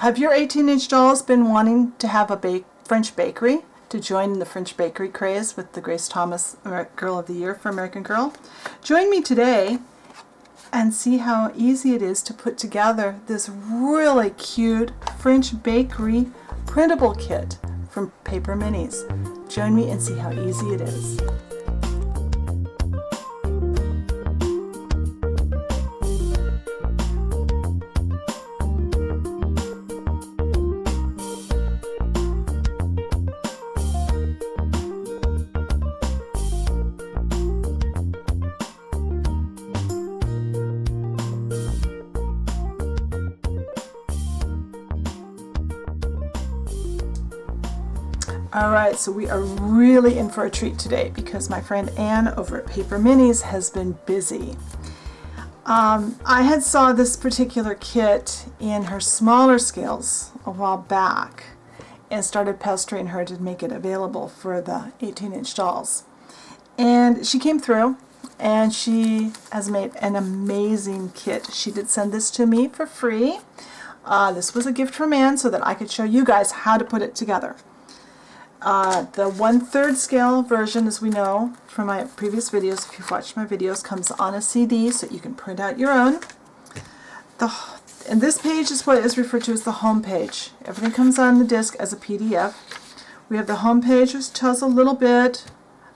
Have your 18-inch dolls been wanting to have a French bakery to join in the French bakery craze with the Grace Thomas Girl of the Year for American Girl? Join me today and see how easy it is to put together this really cute French bakery printable kit from Paper Minis. Join me and see how easy it is. Alright, so we are really in for a treat today because my friend Anne over at Paper Minis has been busy. I had saw this particular kit in her smaller scales a while back and started pestering her to make it available for the 18-inch dolls. And she came through and she has made an amazing kit. She did send this to me for free. This was a gift from Anne so that I could show you guys how to put it together. The 1/3 scale version, as we know from my previous videos, if you've watched my videos, comes on a CD so you can print out your own. And this page is what is referred to as the home page. Everything comes on the disc as a PDF. We have the home page, which tells a little bit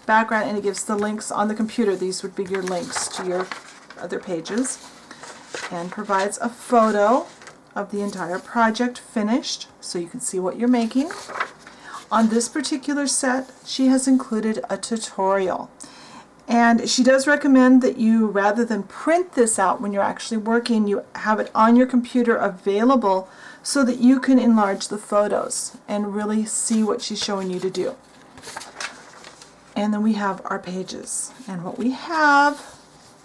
background, and it gives the links on the computer. These would be your links to your other pages, and provides a photo of the entire project finished so you can see what you're making. On this particular set, she has included a tutorial. And she does recommend that you, rather than print this out when you're actually working, you have it on your computer available so that you can enlarge the photos and really see what she's showing you to do. And then we have our pages. And what we have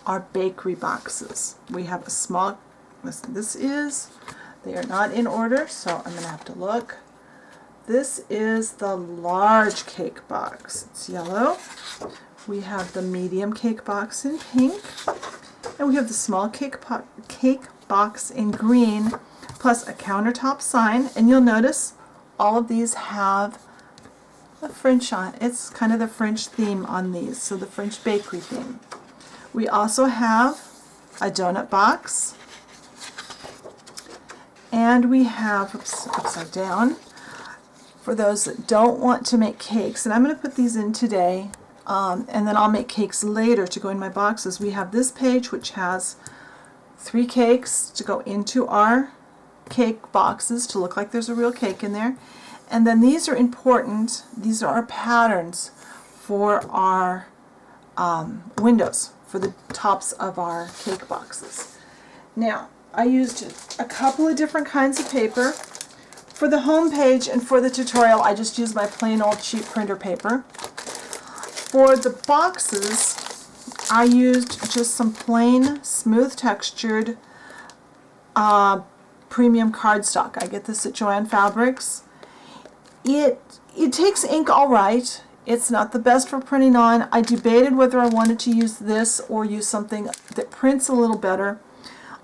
are bakery boxes. We have a small, listen, they are not in order, so I'm going to have to look. This is the large cake box. It's yellow. We have the medium cake box in pink. And we have the small cake box in green, plus a countertop sign. And you'll notice all of these have a French on. It's kind of the French theme on these, so the French bakery theme. We also have a donut box. And we have, upside down, for those that don't want to make cakes, and I'm going to put these in today, and then I'll make cakes later to go in my boxes. We have this page which has 3 cakes to go into our cake boxes to look like there's a real cake in there. And then these are important. These are our patterns for our windows, for the tops of our cake boxes. Now, I used a couple of different kinds of paper. For the home page and for the tutorial, I just used my plain old cheap printer paper. For the boxes, I used just some plain, smooth textured premium cardstock. I get this at Joanne Fabrics. It takes ink all right. It's not the best for printing on. I debated whether I wanted to use this or use something that prints a little better.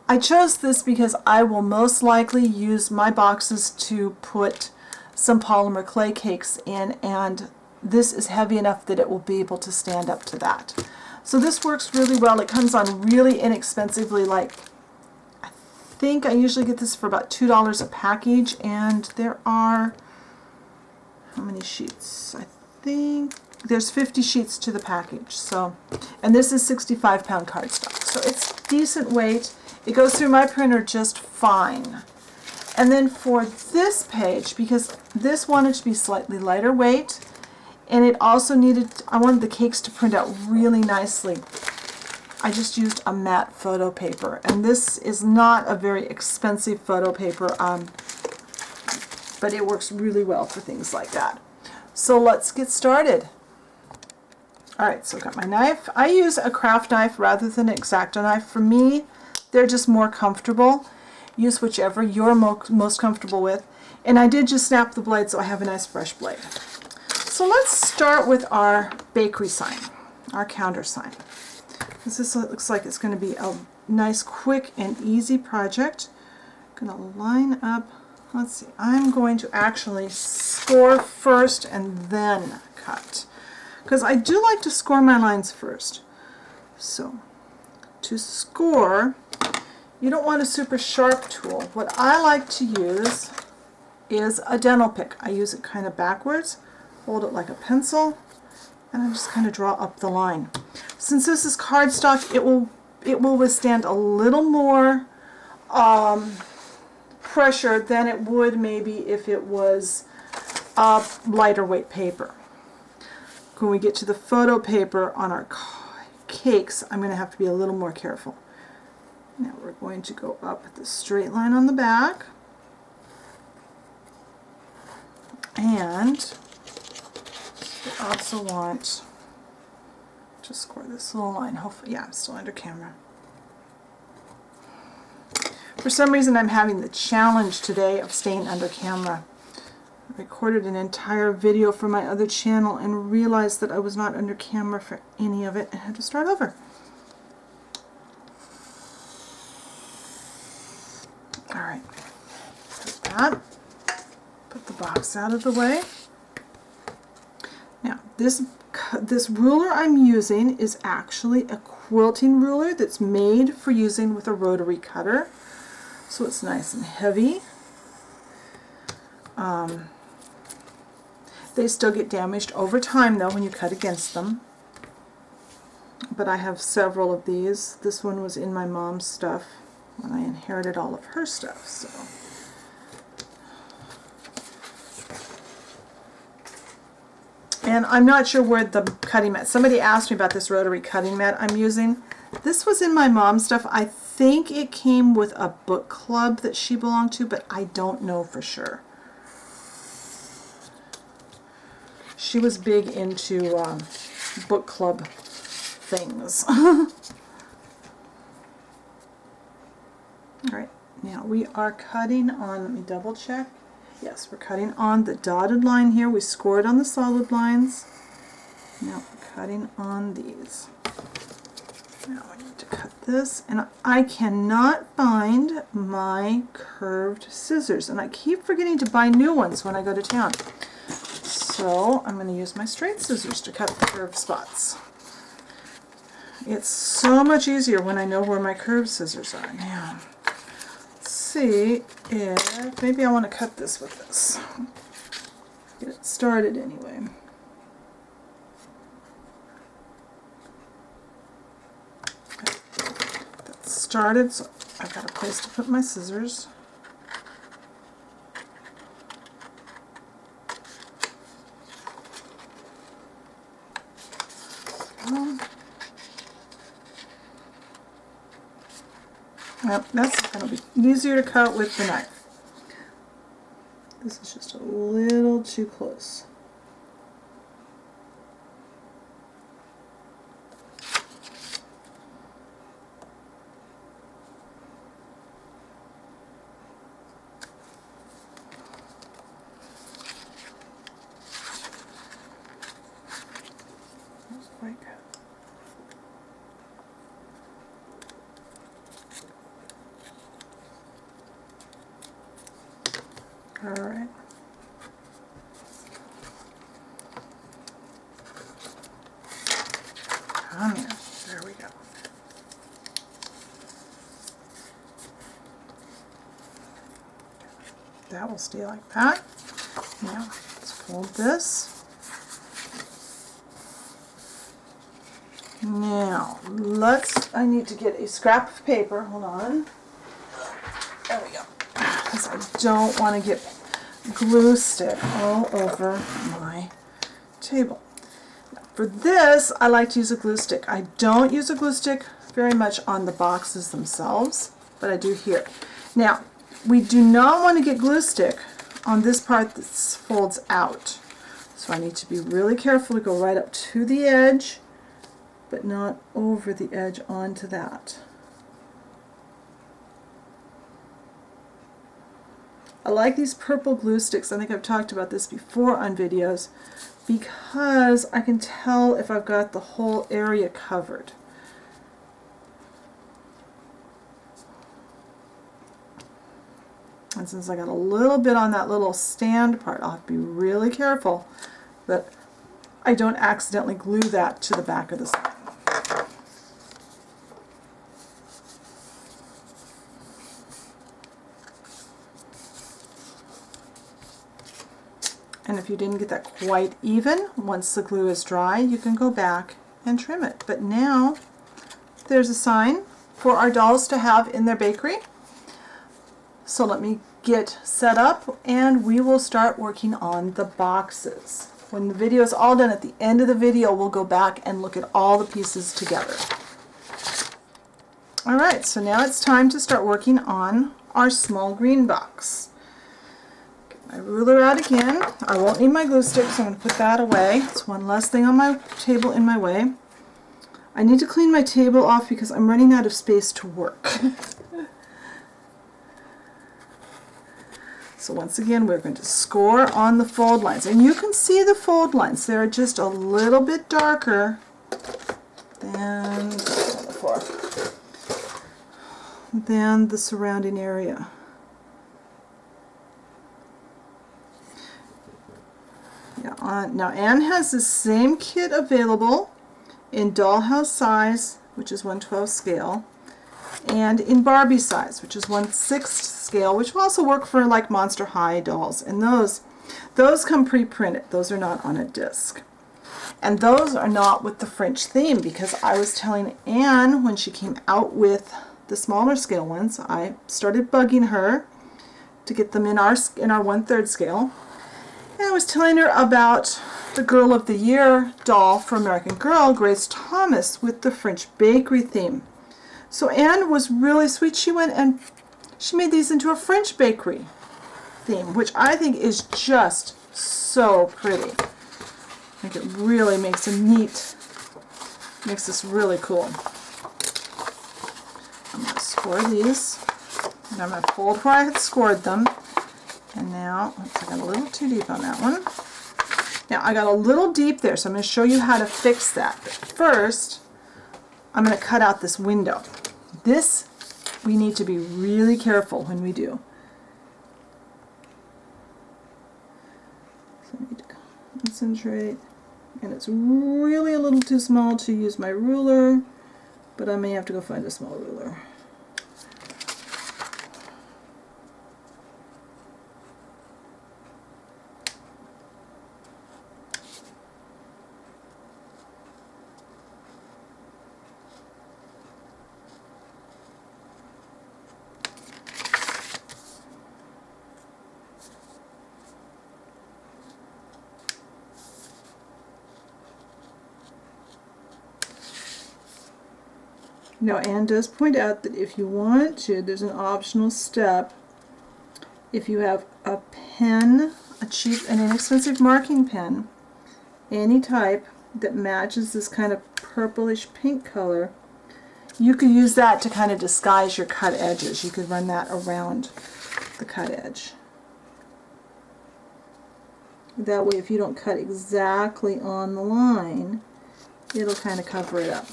I chose this because I will most likely use my boxes to put some polymer clay cakes in, and this is heavy enough that it will be able to stand up to that. So this works really well. It comes on really inexpensively, like I think I usually get this for about $2 a package, and there are, how many sheets? I think there's 50 sheets to the package. So, and this is 65-pound cardstock, so it's decent weight. It goes through my printer just fine. And then for this page, because this wanted to be slightly lighter weight, and it also I wanted the cakes to print out really nicely, I just used a matte photo paper. And this is not a very expensive photo paper, but it works really well for things like that. So let's get started. Alright, so I've got my knife. I use a craft knife rather than an X-Acto knife. For me, they're just more comfortable. Use whichever you're most comfortable with. And I did just snap the blade so I have a nice fresh blade. So let's start with our bakery sign, our counter sign. This looks like it's going to be a nice, quick, and easy project. I'm going to line up let's see, I'm going to actually score first and then cut, because I do like to score my lines first. So to score, you don't want a super sharp tool. What I like to use is a dental pick. I use it kind of backwards, hold it like a pencil, and I just kind of draw up the line. Since this is cardstock, it will withstand a little more pressure than it would maybe if it was lighter weight paper. When we get to the photo paper on our cakes, I'm going to have to be a little more careful. Now we're going to go up the straight line on the back, and we also want to score this little line. Hopefully, yeah, I'm still under camera. For some reason, I'm having the challenge today of staying under camera. I recorded an entire video for my other channel and realized that I was not under camera for any of it and had to start over. Alright, put that. Put the box out of the way. Now, this ruler I'm using is actually a quilting ruler that's made for using with a rotary cutter. So it's nice and heavy. They still get damaged over time though when you cut against them. But I have several of these. This one was in my mom's stuff when I inherited all of her stuff. So. And I'm not sure where the cutting mat, somebody asked me about this rotary cutting mat I'm using. This was in my mom's stuff. I think it came with a book club that she belonged to, but I don't know for sure. She was big into book club things. Alright, now we are cutting on, let me double check. Yes, we're cutting on the dotted line here. We scored on the solid lines. Now we're cutting on these. Now I need to cut this, and I cannot find my curved scissors, and I keep forgetting to buy new ones when I go to town. So I'm going to use my straight scissors to cut the curved spots. It's so much easier when I know where my curved scissors are. Now, let's see if maybe I want to cut this with this. Get it started anyway. That's started, so I've got a place to put my scissors. Well, that's going to be easier to cut with the knife. This is just a little too close. That's quite good. Alright. Come here. There we go. That will stay like that. Now, let's fold this. Now, I need to get a scrap of paper. Hold on. There we go. Because I don't want to get glue stick all over my table. Now, for this, I like to use a glue stick. I don't use a glue stick very much on the boxes themselves, but I do here. Now, we do not want to get glue stick on this part that folds out. So I need to be really careful to go right up to the edge, but not over the edge onto that. I like these purple glue sticks. I think I've talked about this before on videos because I can tell if I've got the whole area covered. And since I got a little bit on that little stand part, I'll have to be really careful that I don't accidentally glue that to the back of the sign. And if you didn't get that quite even, once the glue is dry, you can go back and trim it. But now there's a sign for our dolls to have in their bakery. So let me get set up and we will start working on the boxes. When the video is all done, at the end of the video, we'll go back and look at all the pieces together. Alright, so now it's time to start working on our small green box. My ruler out again. I won't need my glue stick, so I'm going to put that away. It's one less thing on my table in my way. I need to clean my table off because I'm running out of space to work. So once again, we're going to score on the fold lines. And you can see the fold lines. They're just a little bit darker than the surrounding area. Yeah, now Anne has the same kit available in dollhouse size, which is 1/12 scale, and in Barbie size, which is 1/6 scale, which will also work for like Monster High dolls. And those come pre-printed. Those are not on a disc. And those are not with the French theme, because I was telling Anne when she came out with the smaller scale ones, I started bugging her to get them in our 1/3 scale. And I was telling her about the Girl of the Year doll for American Girl, Grace Thomas, with the French bakery theme. So Anne was really sweet. She went and she made these into a French bakery theme, which I think is just so pretty. I think it really makes makes this really cool. I'm going to score these, and I'm going to fold where I had scored them. And now, oops, I got a little too deep on that one. Now I got a little deep there, so I'm going to show you how to fix that. But first, I'm going to cut out this window. This, we need to be really careful when we do. So I need to concentrate. And it's really a little too small to use my ruler, but I may have to go find a small ruler. Now Anne does point out that if you want to, there's an optional step. If you have a pen, a cheap and inexpensive marking pen, any type that matches this kind of purplish pink color, you could use that to kind of disguise your cut edges. You could run that around the cut edge. That way, if you don't cut exactly on the line, it'll kind of cover it up.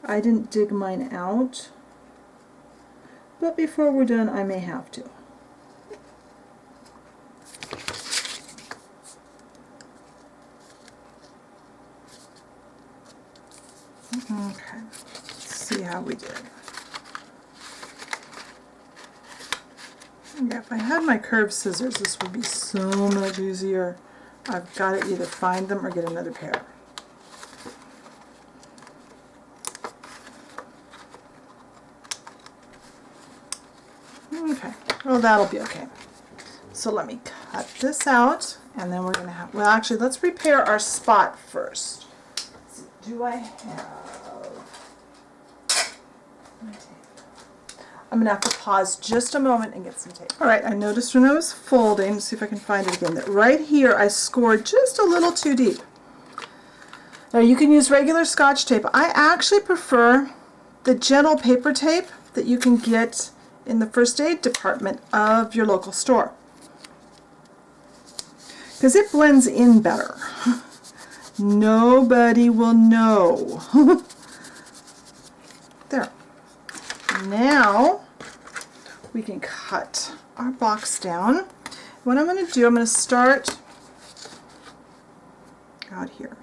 I didn't dig mine out, but before we're done, I may have to. Okay, let's see how we did. Yeah, if I had my curved scissors, this would be so much easier. I've got to either find them or get another pair. Okay, well that'll be okay. So let me cut this out, and then we're going to have, well actually let's repair our spot first. So do I have my tape? I'm going to have to pause just a moment and get some tape. Alright, I noticed when I was folding, see if I can find it again, that right here I scored just a little too deep. Now you can use regular Scotch tape. I actually prefer the gentle paper tape that you can get in the first aid department of your local store, because it blends in better. Nobody will know. There. Now we can cut our box down. What I'm going to do, I'm going to start out here.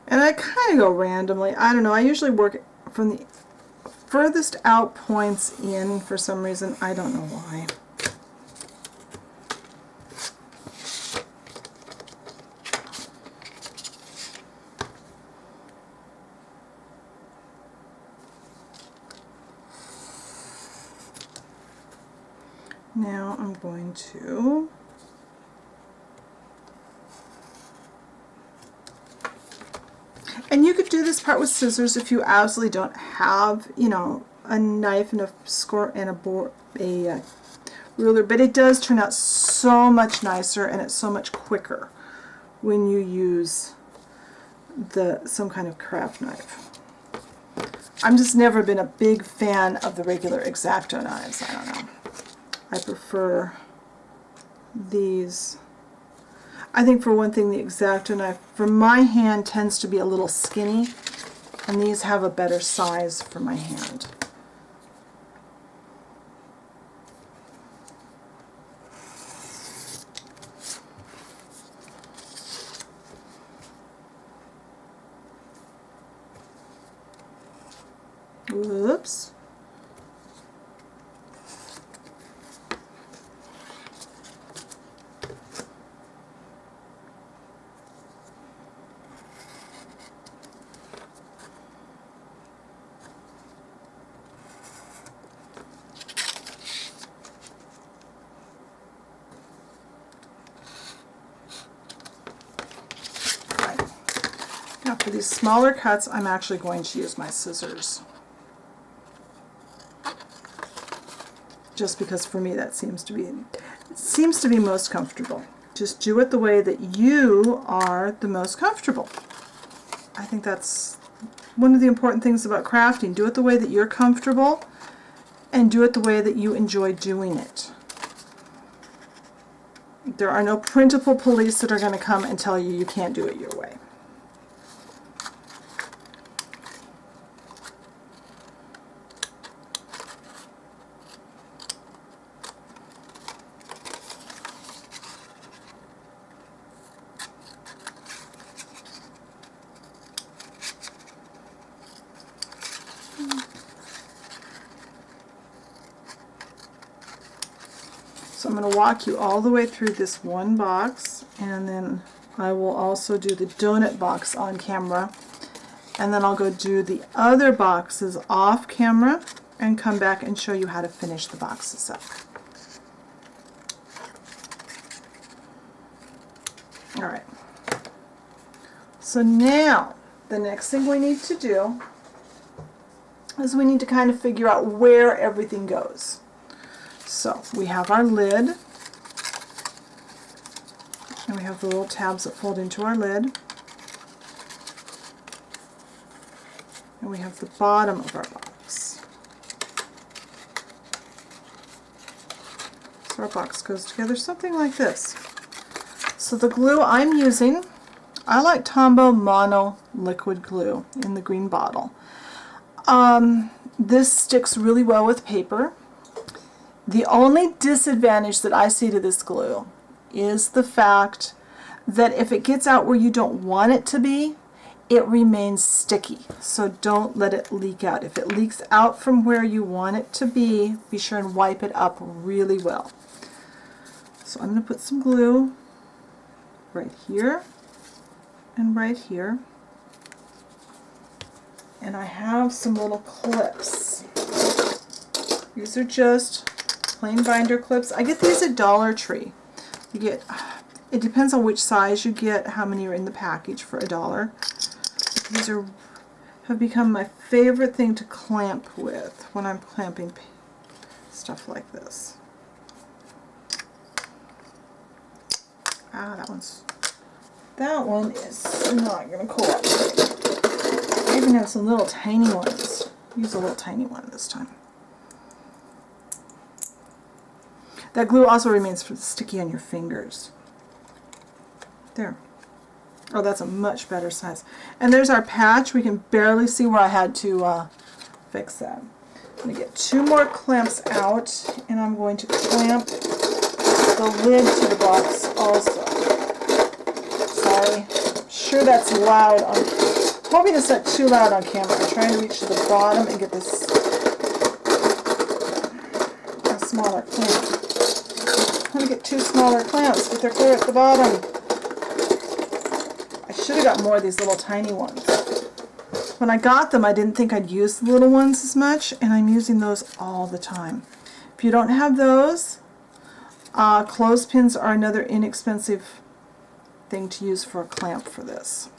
And I kind of go randomly. I don't know. I usually work from the furthest out points in for some reason. I don't know why. Now I'm going to and you could do this part with scissors if you absolutely don't have, you know, a knife and a score and a ruler, but it does turn out so much nicer and it's so much quicker when you use some kind of craft knife. I'm just never been a big fan of the regular X-Acto knives. I don't know. I prefer these. I think for one thing, the X-Acto knife for my hand tends to be a little skinny, and these have a better size for my hand. Whoops. Now for these smaller cuts, I'm actually going to use my scissors. Just because for me that seems to be most comfortable. Just do it the way that you are the most comfortable. I think that's one of the important things about crafting. Do it the way that you're comfortable and do it the way that you enjoy doing it. There are no printable police that are going to come and tell you you can't do it your way. So I'm going to walk you all the way through this one box, and then I will also do the donut box on camera, and then I'll go do the other boxes off camera and come back and show you how to finish the boxes up. Alright, so now the next thing we need to do is we need to kind of figure out where everything goes. So we have our lid, and we have the little tabs that fold into our lid, and we have the bottom of our box. So our box goes together something like this. So the glue I'm using, I like Tombow Mono liquid glue in the green bottle. This sticks really well with paper. The only disadvantage that I see to this glue is the fact that if it gets out where you don't want it to be, it remains sticky. So don't let it leak out. If it leaks out from where you want it to be sure and wipe it up really well. So I'm going to put some glue right here and right here. And I have some little clips. These are just plain binder clips. I get these at Dollar Tree. You get, it depends on which size you get, how many are in the package for $1. These have become my favorite thing to clamp with when I'm clamping stuff like this. Ah, that one is not going to cooperate. I even have some little tiny ones. Use a little tiny one this time. That glue also remains sticky on your fingers. There. Oh, that's a much better size. And there's our patch. We can barely see where I had to fix that. I'm going to get 2 more clamps out, and I'm going to clamp the lid to the box also. Sorry. I'm sure that's loud. I'm hoping it's not too loud on camera. I'm trying to reach to the bottom and get this a smaller clamp. I'm going to get 2 smaller clamps, but they're clear at the bottom. I should have got more of these little tiny ones. When I got them, I didn't think I'd use the little ones as much, and I'm using those all the time. If you don't have those, clothespins are another inexpensive thing to use for a clamp for this.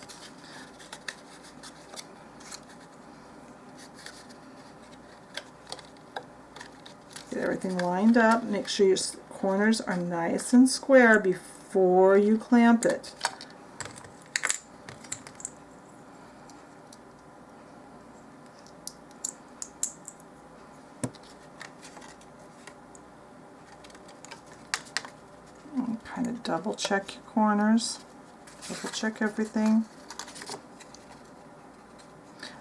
Get everything lined up. Make sure your corners are nice and square before you clamp it. And kind of double check your corners. Double check everything.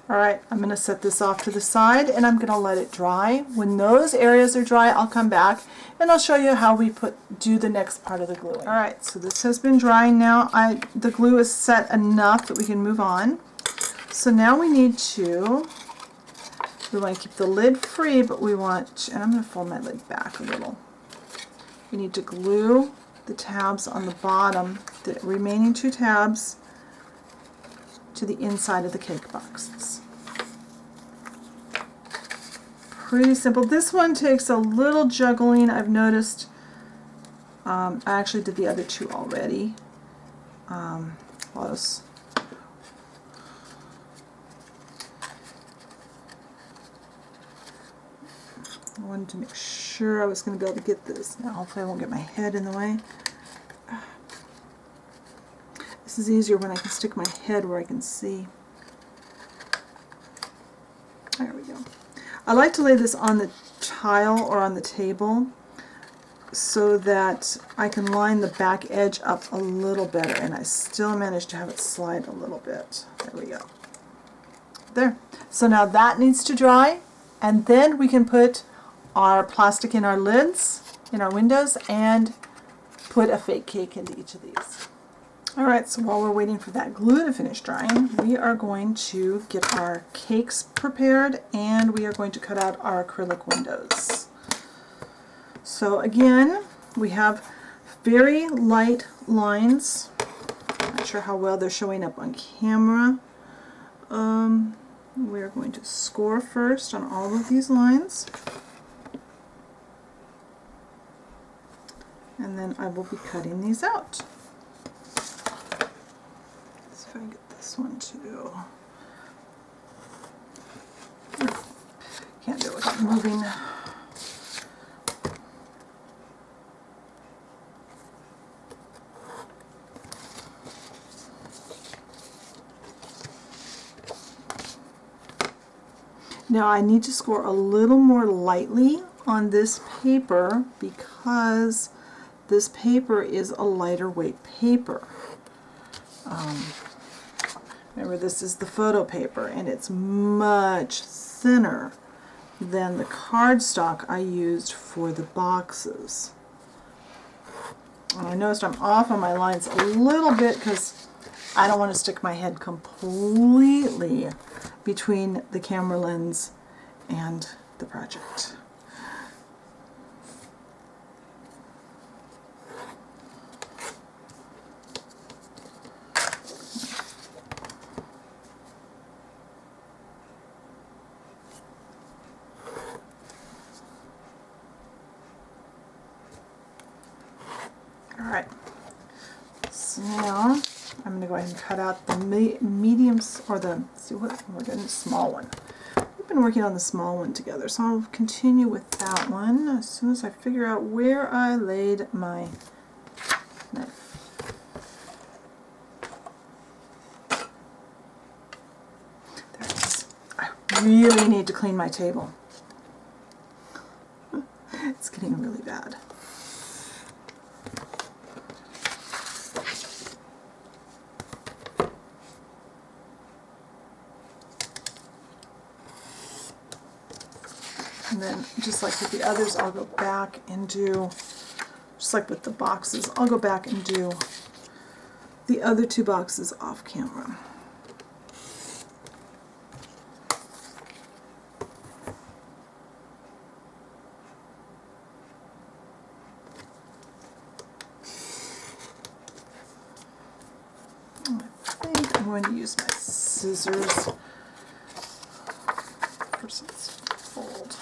Alright, I'm going to set this off to the side and I'm going to let it dry. When those areas are dry, I'll come back and I'll show you how we do the next part of the gluing. Alright, so this has been drying now. The glue is set enough that we can move on. So now we want to keep the lid free, but we want, and I'm going to fold my lid back a little. We need to glue the tabs on the bottom, the remaining 2 tabs, to the inside of the cake boxes. Pretty simple. This one takes a little juggling, I've noticed. I actually did the other 2 already. Close. I wanted to make sure I was going to be able to get this. Now hopefully I won't get my head in the way. This is easier when I can stick my head where I can see. There we go. I like to lay this on the tile or on the table so that I can line the back edge up a little better, and I still manage to have it slide a little bit. There we go. There. So now that needs to dry, and then we can put our plastic in our lids, in our windows, and put a fake cake into each of these. Alright, so while we're waiting for that glue to finish drying, we are going to get our cakes prepared and we are going to cut out our acrylic windows. So again, we have very light lines. Not sure how well they're showing up on camera. We're going to score first on all of these lines. And then I will be cutting these out. If I can get this one too. Can't do it without moving. Now I need to score a little more lightly on this paper because this paper is a lighter weight paper. Remember, this is the photo paper, and it's much thinner than the cardstock I used for the boxes. And I noticed I'm off on my lines a little bit because I don't want to stick my head completely between the camera lens and the project. Alright, so now I'm going to go ahead and cut out the mediums, or see what we're doing, the small one. We've been working on the small one together, so I'll continue with that one as soon as I figure out where I laid my knife. There it is. I really need to clean my table. It's getting really bad. Just like with the others, I'll go back and do, just like with the boxes, I'll go back and do the other two boxes off camera. I think I'm going to use my scissors for some fold.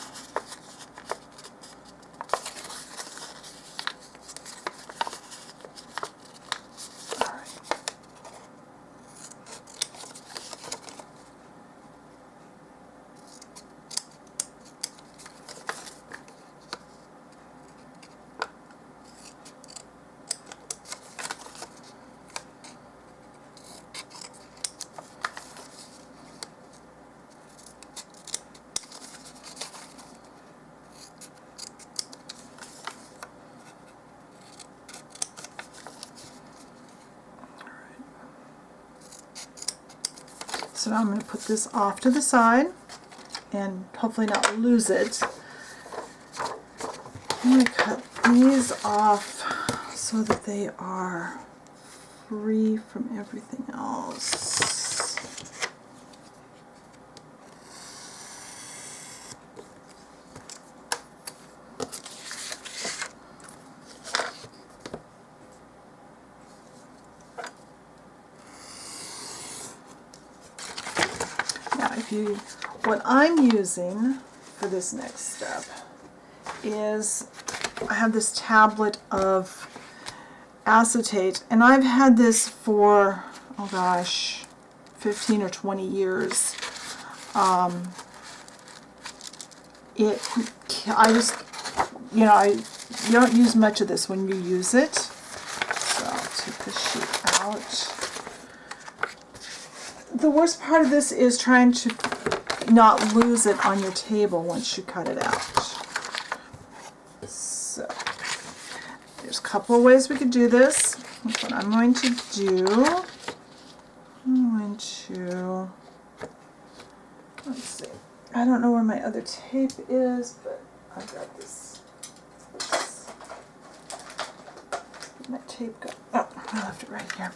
So now I'm going to put this off to the side and hopefully not lose it. I'm going to cut these off so that they are free from everything else. What I'm using for this next step is I have this tablet of acetate, and I've had this for, oh gosh, 15 or 20 years. You don't use much of this when you use it. So I'll take this sheet out. The worst part of this is trying to not lose it on your table once you cut it out. So there's a couple of ways we could do this. What I'm going to do, let's see, I don't know where my other tape is, but I've got this. Where'd my tape go? Oh, I left it right here.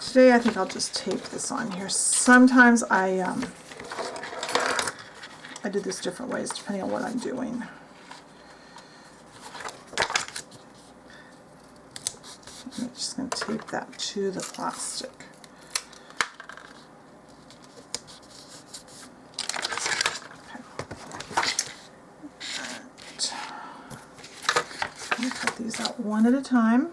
Today I think I'll just tape this on here. Sometimes I do this different ways depending on what I'm doing. I'm just going to tape that to the plastic. Okay. Right. I'm going to cut these out one at a time.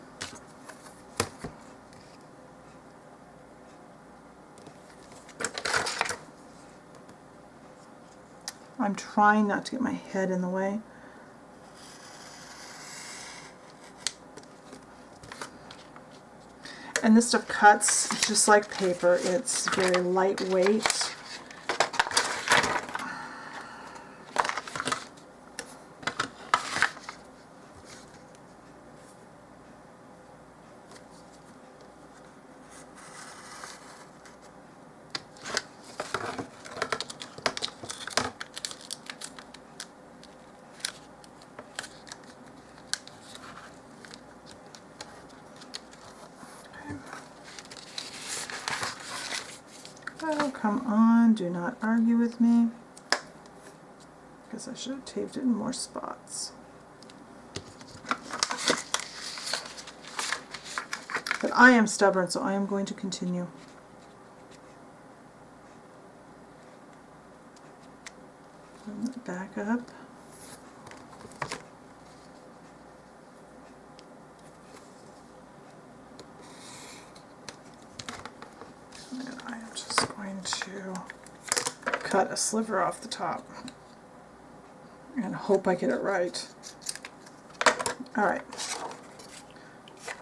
I'm trying not to get my head in the way. And this stuff cuts just like paper. It's very lightweight. Oh, come on, do not argue with me. Because I should have taped it in more spots. But I am stubborn, so I am going to continue. Bring that back up. To cut a sliver off the top and hope I get it right. Alright,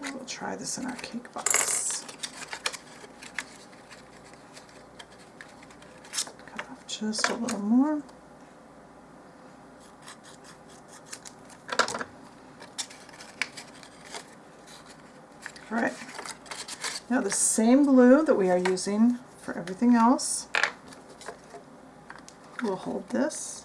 we'll try this in our cake box. Cut off just a little more. Alright, the same glue that we are using for everything else. We'll hold this.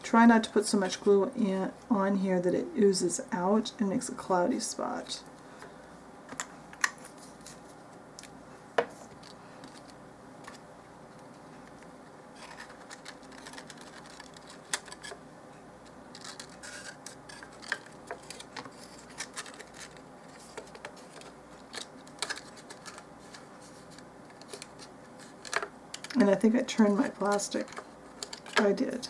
Try not to put so much glue on here that it oozes out and makes a cloudy spot. And I think I turned my plastic. I did.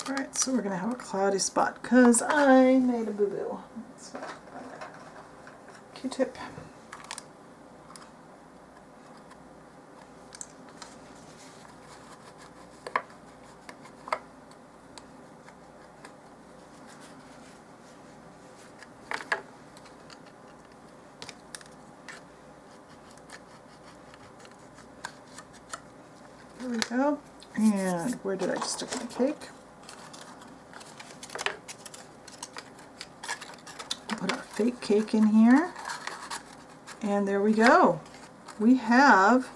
Alright, so we're going to have a cloudy spot because I made a boo-boo. Q-tip. There we go. And where did I just stick my cake? Put our fake cake in here. And there we go. We have,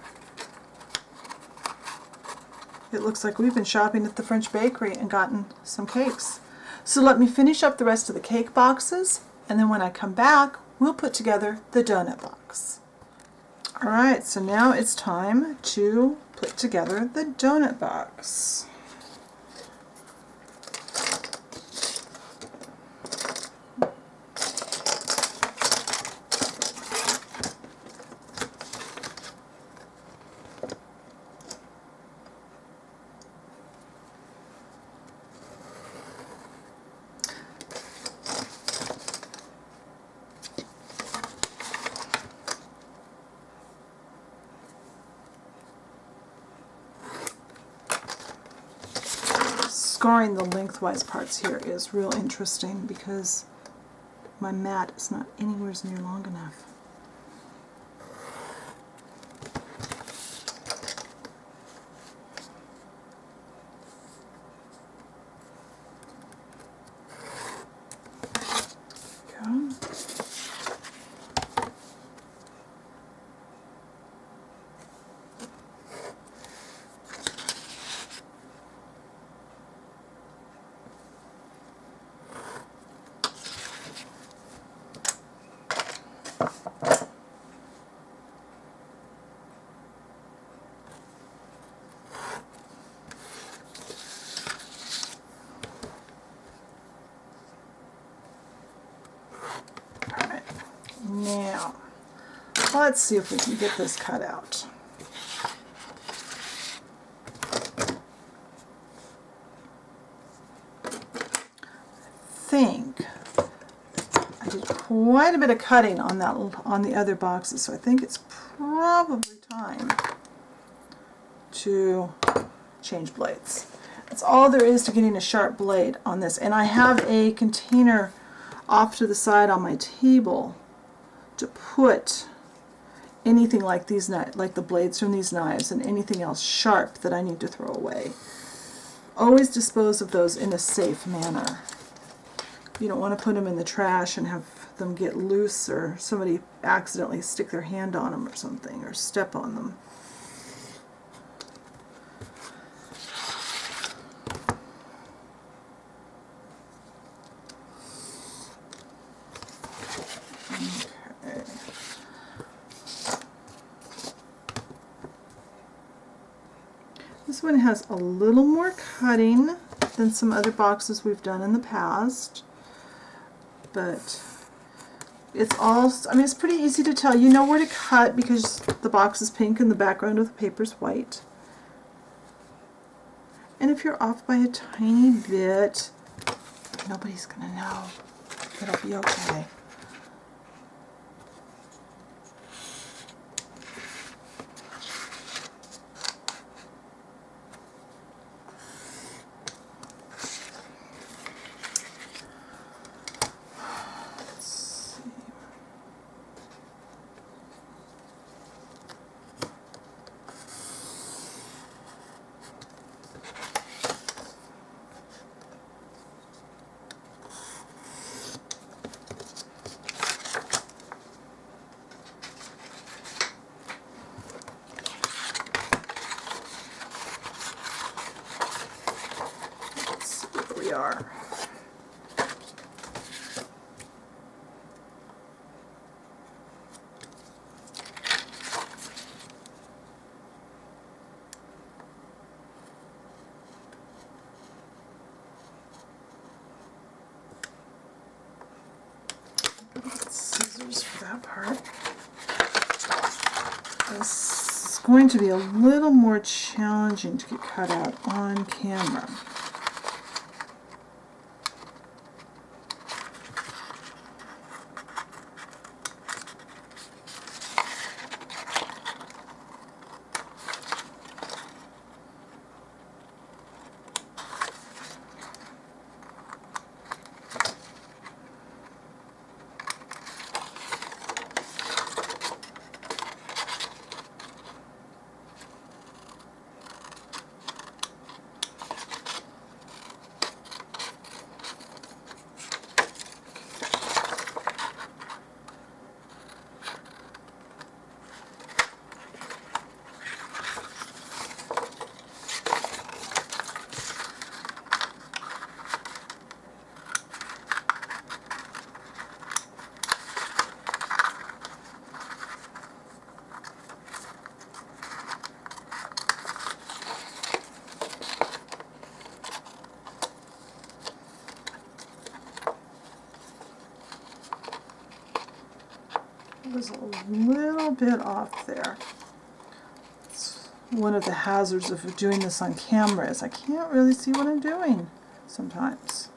it looks like we've been shopping at the French bakery and gotten some cakes. So let me finish up the rest of the cake boxes, and then when I come back, we'll put together the donut box. Alright, so now it's time to put together the donut box. Scoring the lengthwise parts here is real interesting because my mat is not anywhere near long enough. There we go. Now, let's see if we can get this cut out. I think I did quite a bit of cutting on that on the other boxes, so I think it's probably time to change blades. That's all there is to getting a sharp blade on this, and I have a container off to the side on my table to put anything like these like the blades from these knives and anything else sharp that I need to throw away. Always dispose of those in a safe manner. You don't want to put them in the trash and have them get loose or somebody accidentally stick their hand on them or something or step on them. This one has a little more cutting than some other boxes we've done in the past, but it's all, I mean, it's pretty easy to tell. You know where to cut because the box is pink and the background of the paper is white. And if you're off by a tiny bit, nobody's going to know. It'll be okay. are. Scissors for that part. This is going to be a little more challenging to get cut out on camera. Was a little bit off there. It's one of the hazards of doing this on camera is I can't really see what I'm doing sometimes.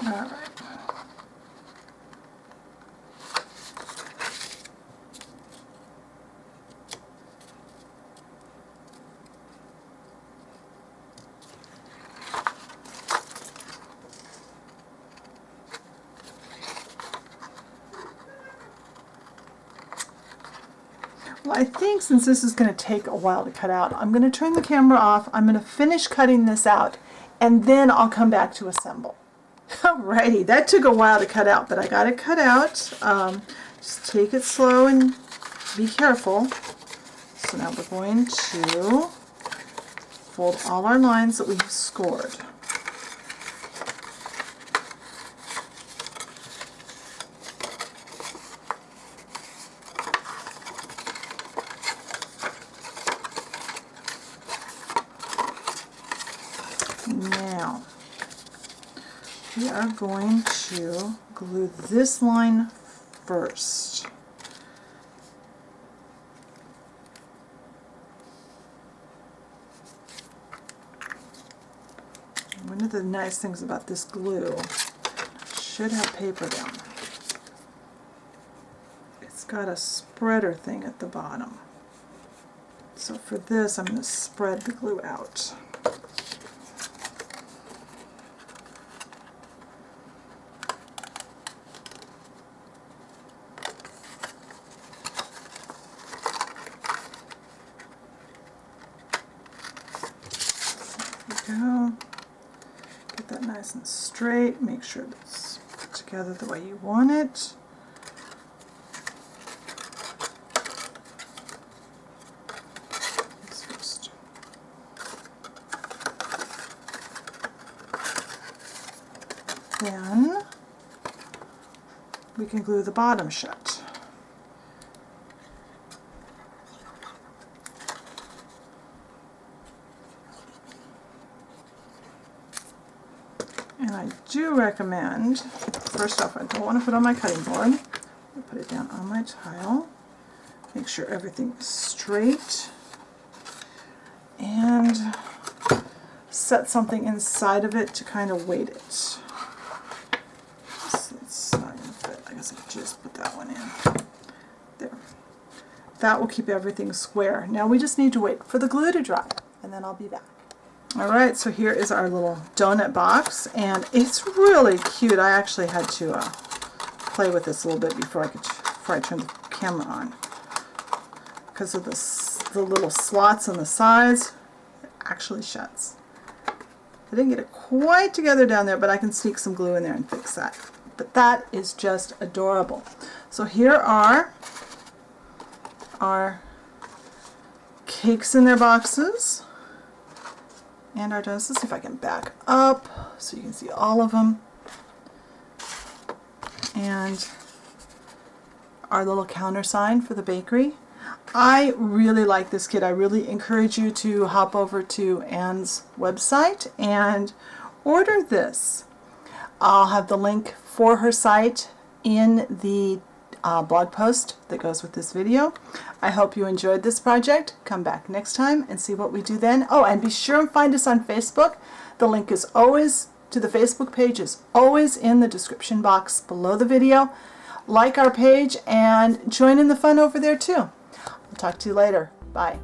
All right. Well, I think since this is going to take a while to cut out, I'm going to turn the camera off. I'm going to finish cutting this out, and then I'll come back to assemble. Alrighty, that took a while to cut out, but I got it cut out. Just take it slow and be careful. So now we're going to fold all our lines that we've scored. Now, we are going to glue this line first. One of the nice things about this glue, I should have paper down. It's got a spreader thing at the bottom. So for this, I'm going to spread the glue out. Go. Get that nice and straight. Make sure it's put together the way you want it. This first. Then we can glue the bottom shut. And I do recommend, first off, I don't want to put it on my cutting board. I put it down on my tile. Make sure everything is straight. And set something inside of it to kind of weight it. So it's not going to fit. I guess I could just put that one in. There. That will keep everything square. Now we just need to wait for the glue to dry, and then I'll be back. Alright, so here is our little donut box, and it's really cute. I actually had to play with this a little bit before I turned the camera on. because of the little slots on the sides. It actually shuts. I didn't get it quite together down there, but I can sneak some glue in there and fix that. But that is just adorable. So here are our cakes in their boxes. And our donuts. Let's see if I can back up so you can see all of them. And our little counter sign for the bakery. I really like this kit. I really encourage you to hop over to Anne's website and order this. I'll have the link for her site in the blog post that goes with this video. I hope you enjoyed this project. Come back next time and see what we do then. Oh, and be sure and find us on Facebook. The link is always to the Facebook page is always in the description box below the video. Like our page and join in the fun over there too. I'll talk to you later. Bye.